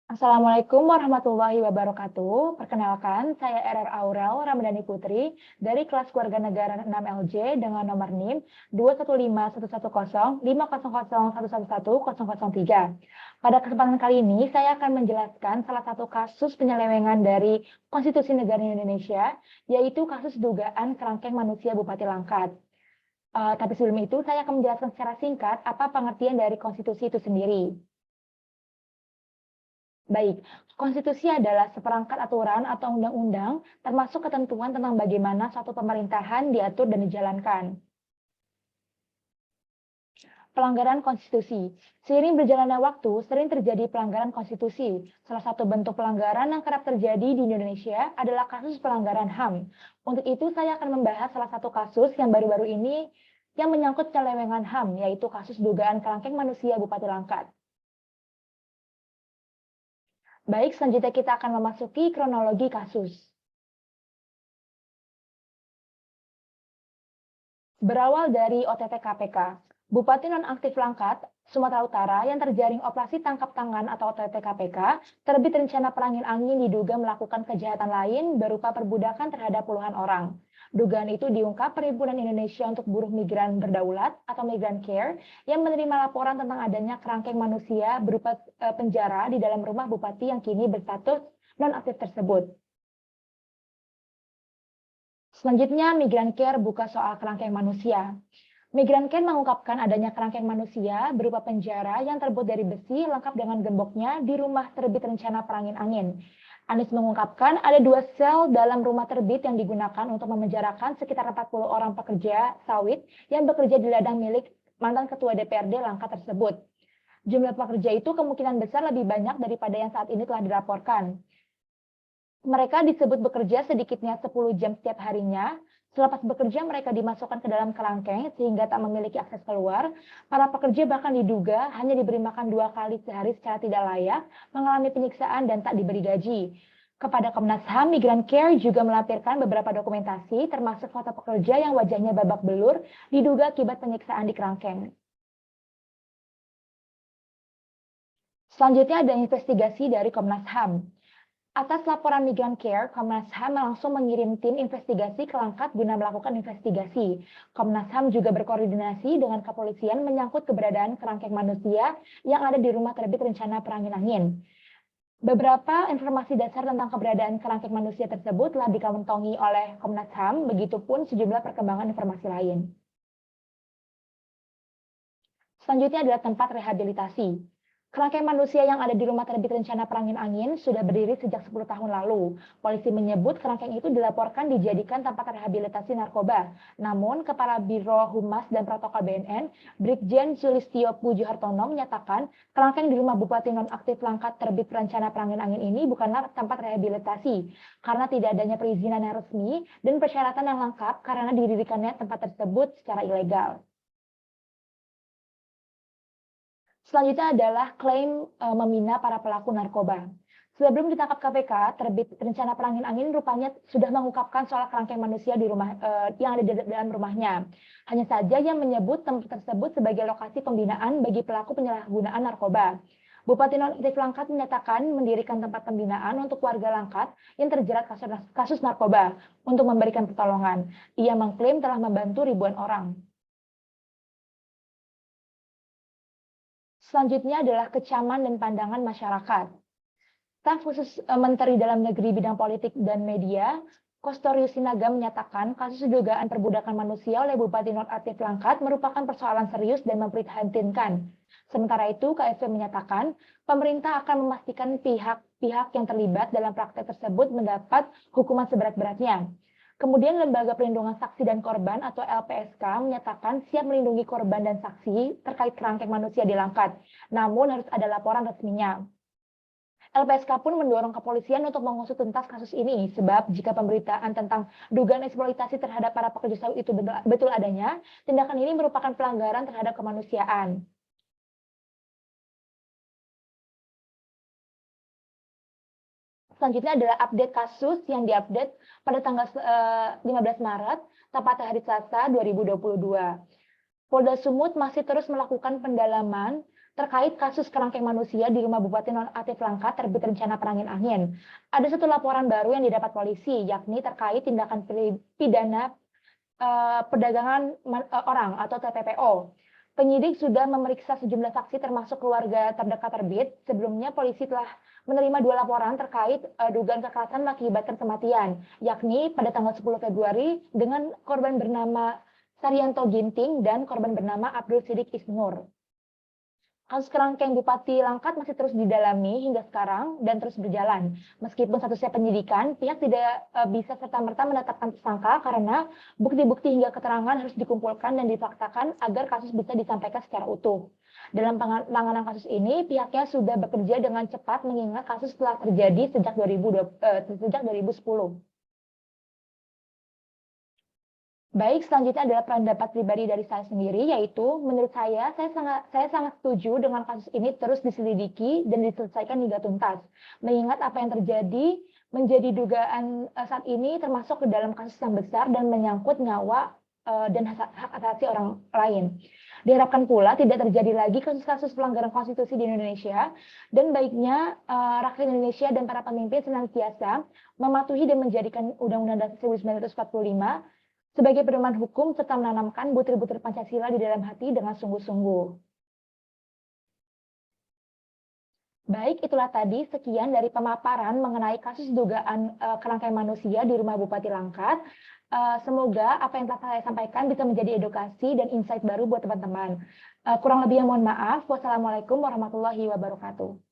Assalamualaikum warahmatullahi wabarakatuh. Perkenalkan, saya RR Aurel Ramadhani Putri dari kelas Keluarga Negara 6LJ dengan nomor NIM 215110500111103. Pada kesempatan kali ini, saya akan menjelaskan salah satu kasus penyelewengan dari Konstitusi Negara Indonesia, yaitu kasus dugaan kerangkeng manusia Bupati Langkat. Tapi sebelum itu, saya akan menjelaskan secara singkat apa pengertian dari konstitusi itu sendiri. Baik, konstitusi adalah seperangkat aturan atau undang-undang, termasuk ketentuan tentang bagaimana suatu pemerintahan diatur dan dijalankan. Pelanggaran konstitusi. Seiring berjalannya waktu, sering terjadi pelanggaran konstitusi. Salah satu bentuk pelanggaran yang kerap terjadi di Indonesia adalah kasus pelanggaran HAM. Untuk itu, saya akan membahas salah satu kasus yang baru-baru ini yang menyangkut penyelewengan HAM, yaitu kasus dugaan kerangkeng manusia Bupati Langkat. Baik, selanjutnya kita akan memasuki kronologi kasus. Berawal dari OTT KPK, Bupati Nonaktif Langkat, Sumatera Utara yang terjaring operasi tangkap tangan atau OTT KPK, terbit rencana perangin angin diduga melakukan kejahatan lain berupa perbudakan terhadap puluhan orang. Dugaan itu diungkap Perhimpunan Indonesia untuk Buruh Migran Berdaulat atau Migrant Care yang menerima laporan tentang adanya kerangkeng manusia berupa penjara di dalam rumah bupati yang kini berstatus nonaktif tersebut. Selanjutnya, Migrant Care buka soal kerangkeng manusia. Migrant Care mengungkapkan adanya kerangkeng manusia berupa penjara yang terbuat dari besi lengkap dengan gemboknya di rumah terbit rencana perangin angin. Anies mengungkapkan ada 2 sel dalam rumah terbit yang digunakan untuk memenjarakan sekitar 40 orang pekerja sawit yang bekerja di ladang milik mantan Ketua DPRD Langkat tersebut. Jumlah pekerja itu kemungkinan besar lebih banyak daripada yang saat ini telah dilaporkan. Mereka disebut bekerja sedikitnya 10 jam setiap harinya. Selepas bekerja, mereka dimasukkan ke dalam kerangkeng sehingga tak memiliki akses keluar. Para pekerja bahkan diduga hanya diberi makan 2 kali sehari secara tidak layak, mengalami penyiksaan dan tak diberi gaji. Kepada Komnas HAM, Migrant Care juga melampirkan beberapa dokumentasi, termasuk foto pekerja yang wajahnya babak belur, diduga akibat penyiksaan di kerangkeng. Selanjutnya ada investigasi dari Komnas HAM. Atas laporan Migrant Care, Komnas HAM langsung mengirim tim investigasi ke Langkat guna melakukan investigasi. Komnas HAM juga berkoordinasi dengan kepolisian menyangkut keberadaan kerangkeng manusia yang ada di rumah terbit rencana perangin angin. Beberapa informasi dasar tentang keberadaan kerangkeng manusia tersebut telah dikantongi oleh Komnas HAM, begitupun sejumlah perkembangan informasi lain. Selanjutnya adalah tempat rehabilitasi. Kerangkeng manusia yang ada di rumah terbit rencana perangin angin sudah berdiri sejak 10 tahun lalu. Polisi menyebut kerangkeng itu dilaporkan dijadikan tempat rehabilitasi narkoba. Namun, Kepala Biro Humas dan Protokol BNN, Brigjen Sulistyo Pujuhartono menyatakan kerangkeng di rumah Bupati Nonaktif Langkat terbit rencana perangin angin ini bukanlah tempat rehabilitasi karena tidak adanya perizinan yang resmi dan persyaratan yang lengkap karena didirikannya tempat tersebut secara ilegal. Selanjutnya adalah klaim memina para pelaku narkoba. Sebelum ditangkap KPK, terbit rencana perangin angin rupanya sudah mengungkapkan soal kerangkeng manusia di rumah yang ada di dalam rumahnya. Hanya saja yang menyebut tempat tersebut sebagai lokasi pembinaan bagi pelaku penyalahgunaan narkoba. Bupati Nonaktif Langkat menyatakan mendirikan tempat pembinaan untuk warga Langkat yang terjerat kasus narkoba untuk memberikan pertolongan. Ia mengklaim telah membantu ribuan orang. Selanjutnya adalah kecaman dan pandangan masyarakat. Staf khusus Menteri Dalam Negeri Bidang Politik dan Media, Kostorius Sinaga menyatakan kasus dugaan perbudakan manusia oleh Bupati Nonaktif Langkat merupakan persoalan serius dan memprihatinkan. Sementara itu, KFV menyatakan pemerintah akan memastikan pihak-pihak yang terlibat dalam praktek tersebut mendapat hukuman seberat-beratnya. Kemudian Lembaga Perlindungan Saksi dan Korban atau LPSK menyatakan siap melindungi korban dan saksi terkait kerangkeng manusia di Langkat, namun harus ada laporan resminya. LPSK pun mendorong kepolisian untuk mengusut tuntas kasus ini, sebab jika pemberitaan tentang dugaan eksploitasi terhadap para pekerja sawit itu betul adanya, tindakan ini merupakan pelanggaran terhadap kemanusiaan. Selanjutnya adalah update kasus yang diupdate pada tanggal 15 Maret, tepatnya hari Selasa 2022. Polda Sumut masih terus melakukan pendalaman terkait kasus kerangkeng manusia di rumah Bupati Nonaktif Langkat terbit rencana perangin angin. Ada satu laporan baru yang didapat polisi, yakni terkait tindakan pidana perdagangan orang atau TPPO. Penyidik sudah memeriksa sejumlah saksi termasuk keluarga terdekat terbit. Sebelumnya polisi telah menerima 2 laporan terkait dugaan kekerasan mengakibatkan kematian, yakni pada tanggal 10 Februari dengan korban bernama Saryanto Ginting dan korban bernama Abdul Sidik Isnur. Kasus kerangkeng Bupati Langkat masih terus didalami hingga sekarang dan terus berjalan. Meskipun statusnya penyidikan, pihak tidak bisa serta-merta menetapkan tersangka karena bukti-bukti hingga keterangan harus dikumpulkan dan difaktakan agar kasus bisa disampaikan secara utuh. Dalam penanganan kasus ini, pihaknya sudah bekerja dengan cepat mengingat kasus telah terjadi sejak 2010. Baik, selanjutnya adalah pendapat pribadi dari saya sendiri, yaitu menurut saya sangat setuju dengan kasus ini terus diselidiki dan diselesaikan hingga tuntas. Mengingat apa yang terjadi menjadi dugaan saat ini termasuk ke dalam kasus yang besar dan menyangkut nyawa dan hak asasi orang lain. Diharapkan pula tidak terjadi lagi kasus-kasus pelanggaran konstitusi di Indonesia, dan baiknya rakyat Indonesia dan para pemimpin senantiasa mematuhi dan menjadikan Undang-Undang Dasar 1945 sebagai pedoman hukum serta menanamkan butir-butir Pancasila di dalam hati dengan sungguh-sungguh. Baik, itulah tadi sekian dari pemaparan mengenai kasus dugaan kerangkeng manusia di rumah Bupati Langkat. Semoga apa yang telah saya sampaikan bisa menjadi edukasi dan insight baru buat teman-teman. Kurang lebihnya mohon maaf. Wassalamualaikum warahmatullahi wabarakatuh.